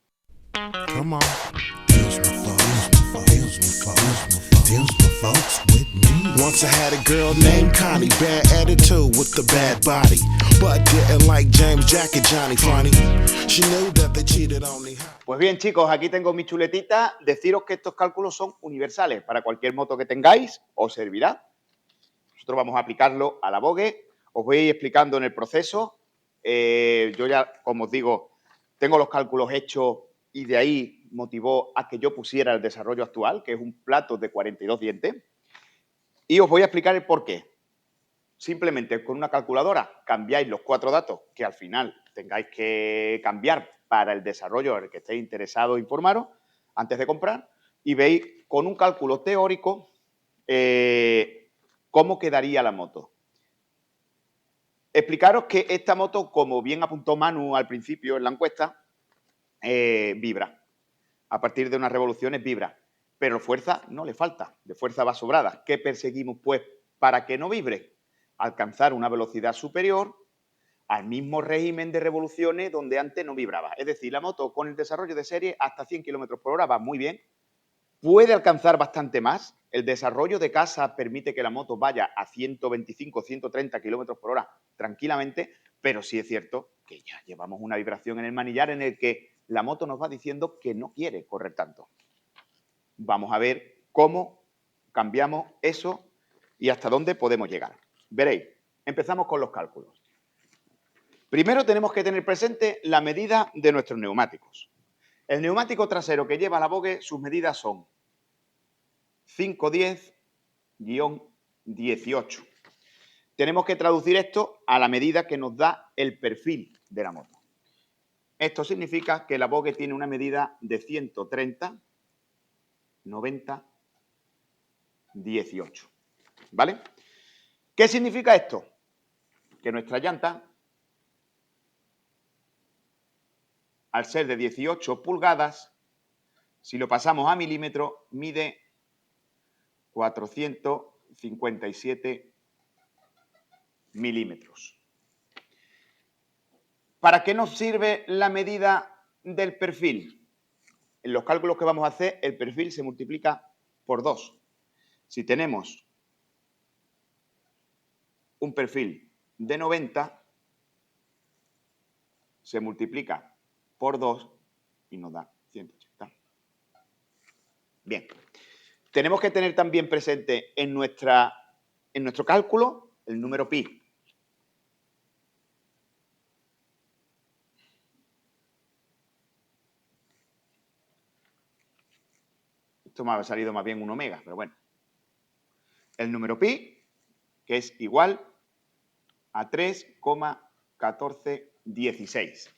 Once I had a girl named Connie, bad attitude with the bad body, but didn't like James, Jack and Johnny Funny. She knew that they cheated on me. Pues bien, chicos, aquí tengo mi chuletita. Deciros que estos cálculos son universales. Para cualquier moto que tengáis, os servirá. Nosotros vamos a aplicarlo a la Vogue. Os voy a ir explicando en el proceso. Yo ya, como os digo, tengo los cálculos hechos y de ahí motivó a que yo pusiera el desarrollo actual, que es un plato de 42 dientes. Y os voy a explicar el por qué. simplemente con una calculadora cambiáis los 4 datos que al final tengáis que cambiar para el desarrollo en el que estéis interesados en informaros antes de comprar y veis con un cálculo teórico cómo quedaría la moto. Explicaros que esta moto, como bien apuntó Manu al principio en la encuesta, vibra. A partir de unas revoluciones vibra. Pero fuerza no le falta, de fuerza va sobrada. ¿Qué perseguimos, pues, para que no vibre? Alcanzar una velocidad superior al mismo régimen de revoluciones donde antes no vibraba. Es decir, la moto con el desarrollo de serie hasta 100 km por hora va muy bien. Puede alcanzar bastante más. El desarrollo de casa permite que la moto vaya a 125, 130 km por hora tranquilamente, pero sí es cierto que ya llevamos una vibración en el manillar en el que la moto nos va diciendo que no quiere correr tanto. Vamos a ver cómo cambiamos eso y hasta dónde podemos llegar. Veréis, empezamos con los cálculos. Primero tenemos que tener presente la medida de nuestros neumáticos. El neumático trasero que lleva la Vogue, sus medidas son 510-18. Tenemos que traducir esto a la medida que nos da el perfil de la moto. Esto significa que la Vogue tiene una medida de 130, 90, 18. ¿Vale? ¿Qué significa esto? Que nuestra llanta, al ser de 18 pulgadas, si lo pasamos a milímetros, mide 457 milímetros. ¿Para qué nos sirve la medida del perfil? En los cálculos que vamos a hacer, el perfil se multiplica por 2. Si tenemos un perfil de 90, se multiplica por 2 y nos da 180. Bien. Tenemos que tener también presente en nuestro cálculo el número pi. Esto me ha salido más bien un omega, pero bueno. El número pi, que es igual a 3,1416.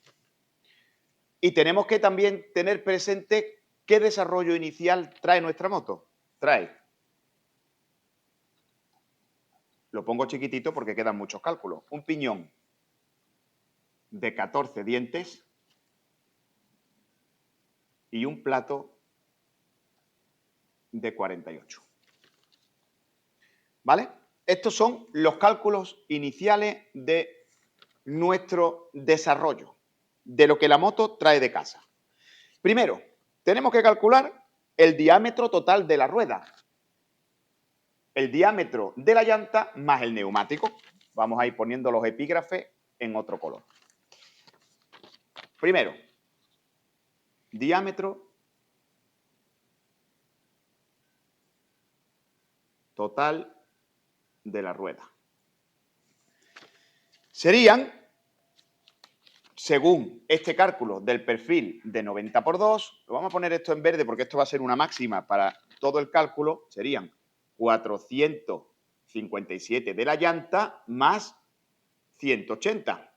Y tenemos que también tener presente qué desarrollo inicial trae nuestra moto. Trae, lo pongo chiquitito porque quedan muchos cálculos, un piñón de 14 dientes y un plato de 48. ¿Vale? Estos son los cálculos iniciales de nuestro desarrollo, de lo que la moto trae de casa. Primero, tenemos que calcular el diámetro total de la rueda. El diámetro de la llanta más el neumático. Vamos a ir poniendo los epígrafes en otro color. Primero, diámetro total de la rueda. Serían, según este cálculo del perfil de 90 por 2, lo vamos a poner esto en verde porque esto va a ser una máxima para todo el cálculo, serían 457 de la llanta más 180,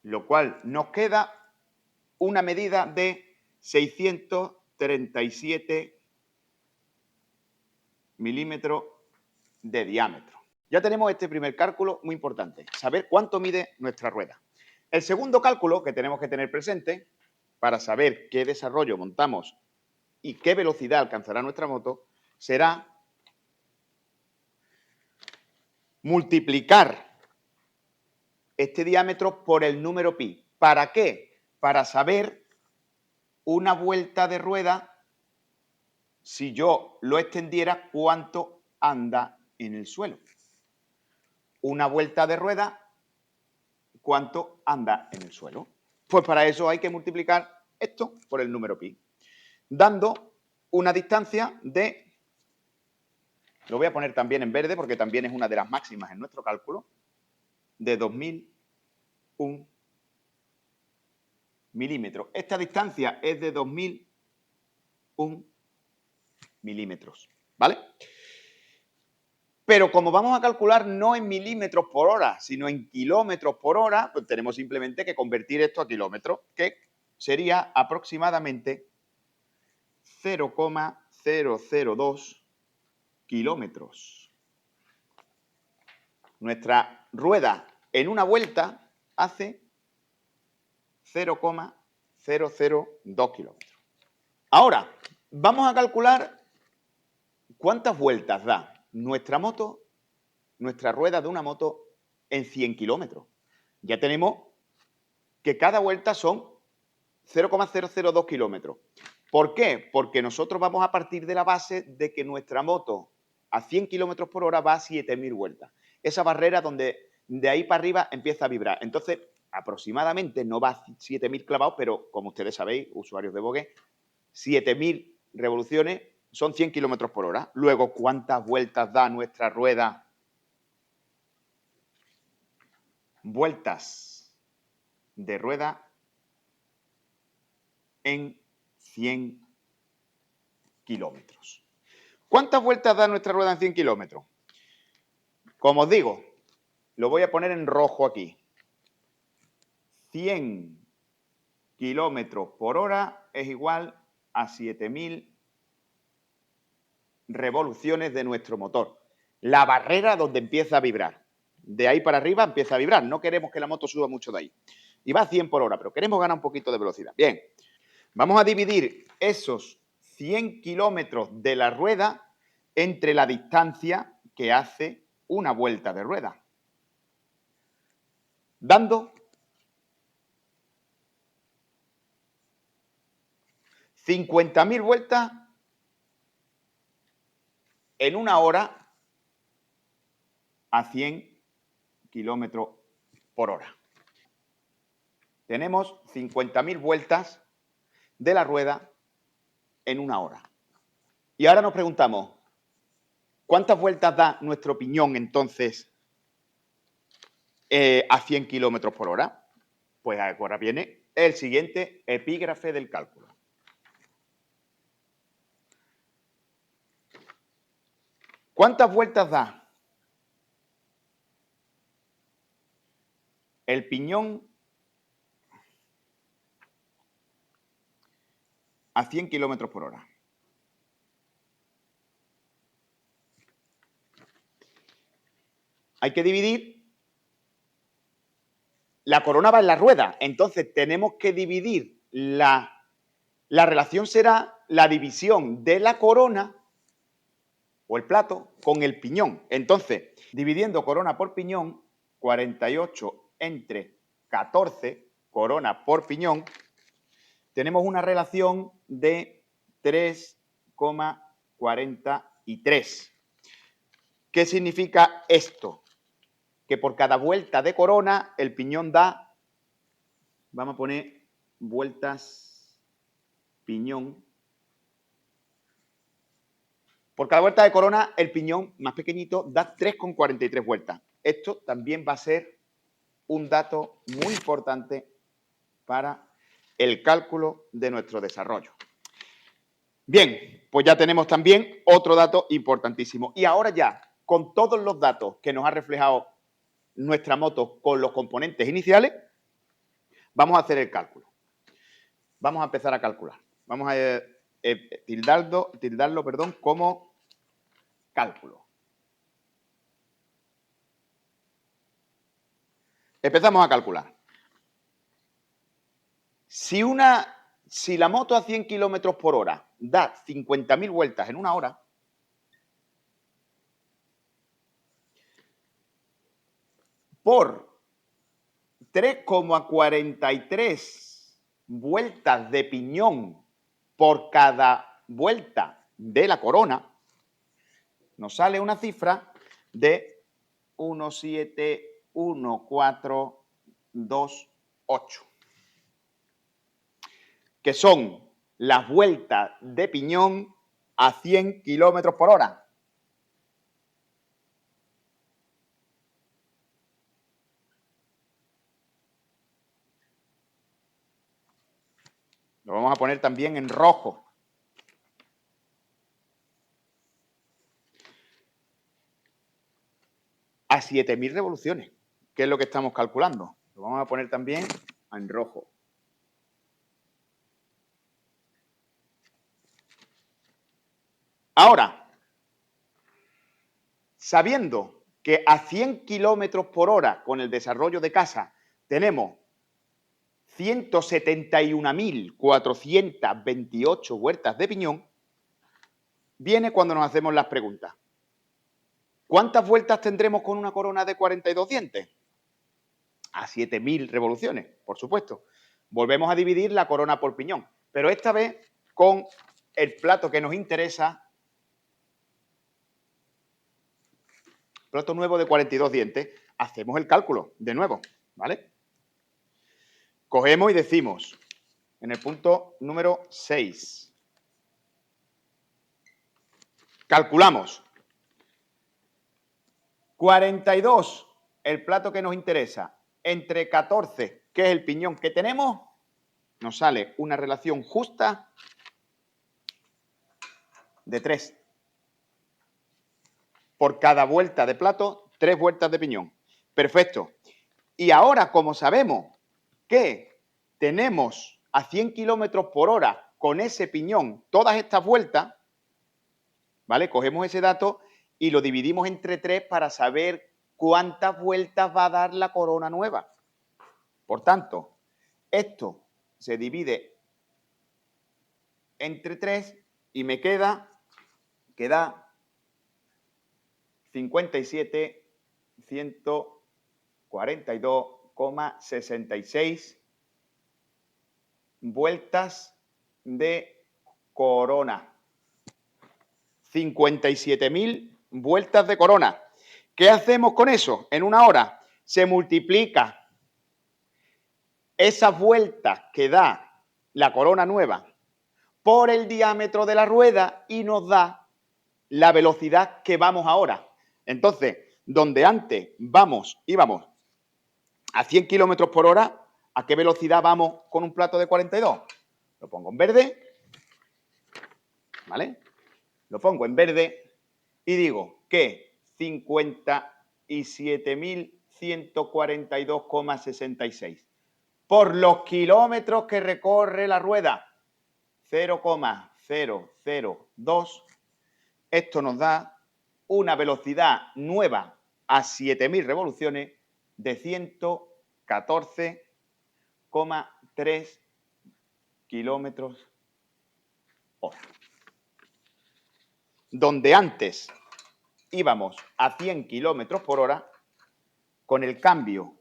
lo cual nos queda una medida de 637 milímetros de diámetro. Ya tenemos este primer cálculo muy importante, saber cuánto mide nuestra rueda. El segundo cálculo que tenemos que tener presente para saber qué desarrollo montamos y qué velocidad alcanzará nuestra moto será multiplicar este diámetro por el número pi. ¿Para qué? Para saber una vuelta de rueda, si yo lo extendiera, cuánto anda en el suelo. Una vuelta de rueda, ¿cuánto anda en el suelo? Pues para eso hay que multiplicar esto por el número pi, dando una distancia de, lo voy a poner también en verde porque también es una de las máximas en nuestro cálculo, de 2001 milímetros. Esta distancia es de 2001 milímetros, ¿vale? Pero como vamos a calcular no en milímetros por hora, sino en kilómetros por hora, pues tenemos simplemente que convertir esto a kilómetros, que sería aproximadamente 0,002 kilómetros. Nuestra rueda en una vuelta hace 0,002 kilómetros. Ahora, vamos a calcular cuántas vueltas da nuestra moto, nuestra rueda de una moto en 100 kilómetros. Ya tenemos que cada vuelta son 0,002 kilómetros. ¿Por qué? Porque nosotros vamos a partir de la base de que nuestra moto a 100 kilómetros por hora va a 7.000 vueltas. Esa barrera donde de ahí para arriba empieza a vibrar. Entonces, aproximadamente no va a 7.000 clavados, pero como ustedes sabéis, usuarios de Vogue, 7.000 revoluciones son 100 kilómetros por hora. Luego, ¿cuántas vueltas da nuestra rueda? Vueltas de rueda en 100 kilómetros. ¿Cuántas vueltas da nuestra rueda en 100 kilómetros? Como os digo, lo voy a poner en rojo aquí. 100 kilómetros por hora es igual a 7.000 revoluciones de nuestro motor. La barrera donde empieza a vibrar. De ahí para arriba empieza a vibrar. No queremos que la moto suba mucho de ahí. Y va a 100 por hora, pero queremos ganar un poquito de velocidad. Bien, vamos a dividir esos 100 kilómetros de la rueda entre la distancia que hace una vuelta de rueda. Dando 50.000 vueltas en una hora a 100 kilómetros por hora. Tenemos 50.000 vueltas de la rueda en una hora. Y ahora nos preguntamos, ¿cuántas vueltas da nuestro piñón entonces a 100 kilómetros por hora? Pues ahora viene el siguiente epígrafe del cálculo. ¿Cuántas vueltas da el piñón a 100 kilómetros por hora? Hay que dividir. La corona va en la rueda, entonces tenemos que dividir la relación será la división de la corona o el plato con el piñón. Entonces, dividiendo corona por piñón, 48 entre 14, corona por piñón, tenemos una relación de 3,43. ¿Qué significa esto? Que por cada vuelta de corona el piñón da, vamos a poner vueltas piñón. Por cada vuelta de corona el piñón más pequeñito da 3,43 vueltas. Esto también va a ser un dato muy importante para el cálculo de nuestro desarrollo. Bien, pues ya tenemos también otro dato importantísimo. Y ahora ya, con todos los datos que nos ha reflejado nuestra moto con los componentes iniciales, vamos a hacer el cálculo. Vamos a empezar a calcular. Vamos a tildarlo, como cálculo. Empezamos a calcular. Si la moto a 100 kilómetros por hora da 50.000 vueltas en una hora, por 3,43 vueltas de piñón por cada vuelta de la corona, nos sale una cifra de 1,71428, que son las vueltas de piñón a 100 kilómetros por hora. Lo vamos a poner también en rojo. a 7.000 revoluciones, que es lo que estamos calculando. Lo vamos a poner también en rojo. Ahora, sabiendo que a 100 kilómetros por hora con el desarrollo de casa tenemos 171.428 huertas de piñón, viene cuando nos hacemos las preguntas. ¿Cuántas vueltas tendremos con una corona de 42 dientes? A 7.000 revoluciones, por supuesto. Volvemos a dividir la corona por piñón, pero esta vez con el plato que nos interesa, plato nuevo de 42 dientes, hacemos el cálculo de nuevo, ¿vale? Cogemos y decimos, en el punto número 6, calculamos 42, el plato que nos interesa, entre 14, que es el piñón que tenemos, nos sale una relación justa de 3. Por cada vuelta de plato, 3 vueltas de piñón. Perfecto. Y ahora, como sabemos que tenemos a 100 kilómetros por hora con ese piñón todas estas vueltas, ¿vale? Cogemos ese dato y lo dividimos entre 3 para saber cuántas vueltas va a dar la corona nueva. Por tanto, esto se divide entre 3 y me queda 57.142,66 vueltas de corona. 57.000 vueltas de corona. ¿Qué hacemos con eso? En una hora se multiplica esas vueltas que da la corona nueva por el diámetro de la rueda y nos da la velocidad que vamos ahora. Entonces, donde antes íbamos a 100 kilómetros por hora, ¿a qué velocidad vamos con un plato de 42? Lo pongo en verde, ¿vale? Lo pongo en verde y digo que 57.142,66 por los kilómetros que recorre la rueda, 0,002, esto nos da una velocidad nueva a 7.000 revoluciones de 114,3 kilómetros hora. Donde antes íbamos a 100 kilómetros por hora, con el cambio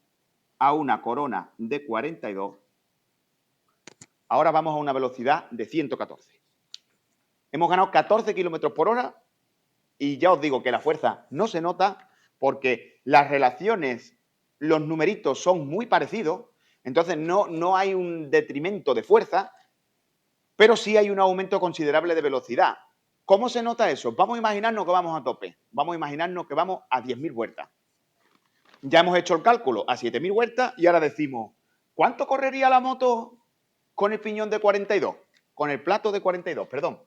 a una corona de 42, ahora vamos a una velocidad de 114. Hemos ganado 14 kilómetros por hora y ya os digo que la fuerza no se nota porque las relaciones, los numeritos son muy parecidos, entonces no hay un detrimento de fuerza, pero sí hay un aumento considerable de velocidad. ¿Cómo se nota eso? Vamos a imaginarnos que vamos a tope, vamos a imaginarnos que vamos a 10.000 vueltas. Ya hemos hecho el cálculo a 7.000 vueltas y ahora decimos, ¿cuánto correría la moto con el piñón de 42? Con el plato de 42, perdón.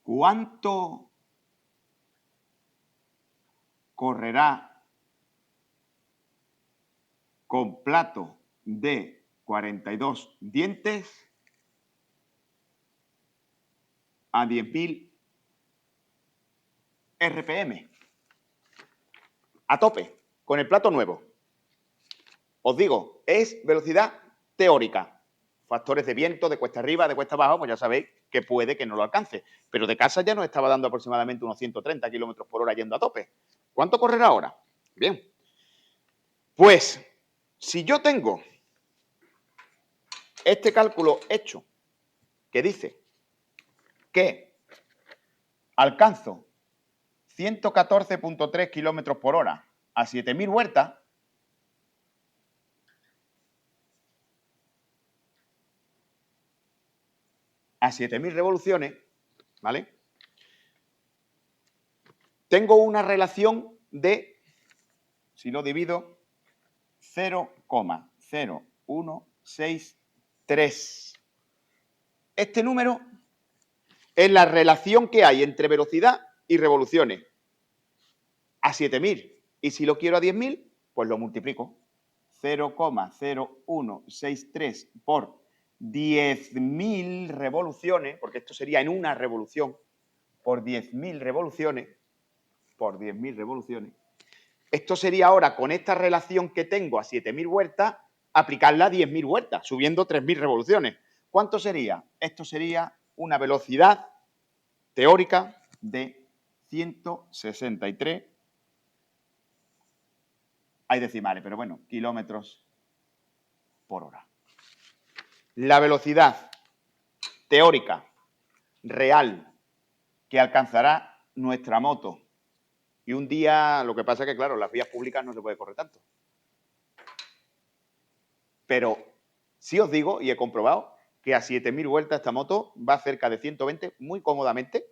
¿Cuánto correrá con plato de 42 dientes a 10.000 RPM? A tope, con el plato nuevo. Os digo, es velocidad teórica. Factores de viento, de cuesta arriba, de cuesta abajo, pues ya sabéis que puede que no lo alcance. Pero de casa ya nos estaba dando aproximadamente unos 130 kilómetros por hora yendo a tope. ¿Cuánto correrá ahora? Bien. Pues, si yo tengo este cálculo hecho, que dice que alcanzo 114.3 kilómetros por hora a 7.000 vueltas, a 7.000 revoluciones, ¿vale? Tengo una relación de, si lo divido, 0,0163. Este número es la relación que hay entre velocidad y revoluciones. a 7.000. Y si lo quiero a 10.000, pues lo multiplico. 0,0163 por 10.000 revoluciones, porque esto sería en una revolución, por 10.000 revoluciones, Esto sería ahora, con esta relación que tengo a 7.000 vueltas, aplicarla a 10.000 vueltas, subiendo 3.000 revoluciones. ¿Cuánto sería? Esto sería una velocidad teórica de 163, hay decimales, pero bueno, kilómetros por hora. La velocidad teórica real que alcanzará nuestra moto. Y un día, lo que pasa es que, claro, en las vías públicas no se puede correr tanto. Pero sí os digo, y he comprobado, que a 7.000 vueltas esta moto va cerca de 120 muy cómodamente,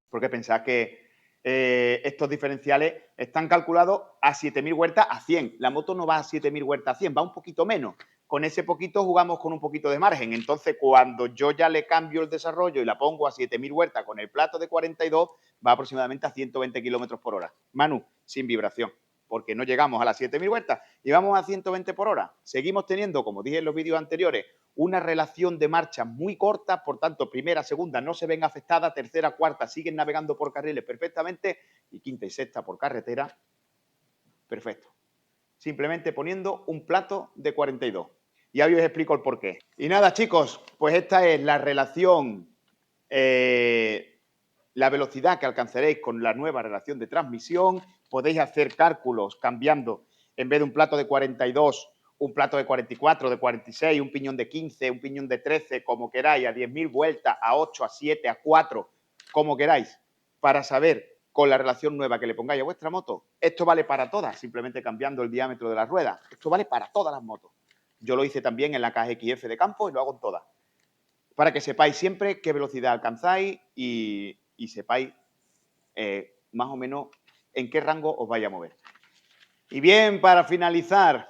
porque pensad que estos diferenciales están calculados a 7.000 vueltas a 100. La moto no va a 7.000 vueltas a 100, va un poquito menos. Con ese poquito jugamos con un poquito de margen. Entonces, cuando yo ya le cambio el desarrollo y la pongo a 7.000 vueltas con el plato de 42, va aproximadamente a 120 kilómetros por hora. Manu, sin vibración, porque no llegamos a las 7.000 vueltas y vamos a 120 por hora. Seguimos teniendo, como dije en los vídeos anteriores, una relación de marcha muy corta, por tanto, primera, segunda no se ven afectadas, tercera, cuarta siguen navegando por carriles perfectamente y quinta y sexta por carretera, perfecto. Simplemente poniendo un plato de 42. Y ahora os explico el porqué. Y nada, chicos, pues esta es la relación, la velocidad que alcanzaréis con la nueva relación de transmisión. Podéis hacer cálculos cambiando, en vez de un plato de 42, un plato de 44, de 46, un piñón de 15, un piñón de 13, como queráis, a 10.000 vueltas, a 8, a 7, a 4, como queráis, para saber con la relación nueva que le pongáis a vuestra moto. Esto vale para todas, simplemente cambiando el diámetro de las ruedas. Esto vale para todas las motos. Yo lo hice también en la KXF de campo y lo hago en todas. Para que sepáis siempre qué velocidad alcanzáis y sepáis más o menos en qué rango os vais a mover. Y bien, para finalizar,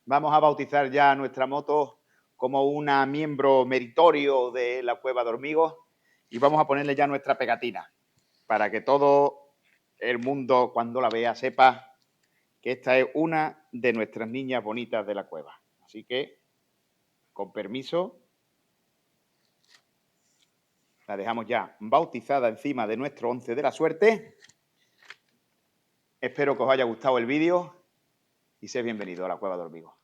vamos a bautizar ya a nuestra moto como una miembro meritorio de la Cueva de Hormigos y vamos a ponerle ya nuestra pegatina para que todo el mundo, cuando la vea, sepa que esta es una de nuestras niñas bonitas de la cueva. Así que, con permiso, la dejamos ya bautizada encima de nuestro 11 de la suerte. Espero que os haya gustado el vídeo y sed bienvenidos a la Cueva de Hormigos.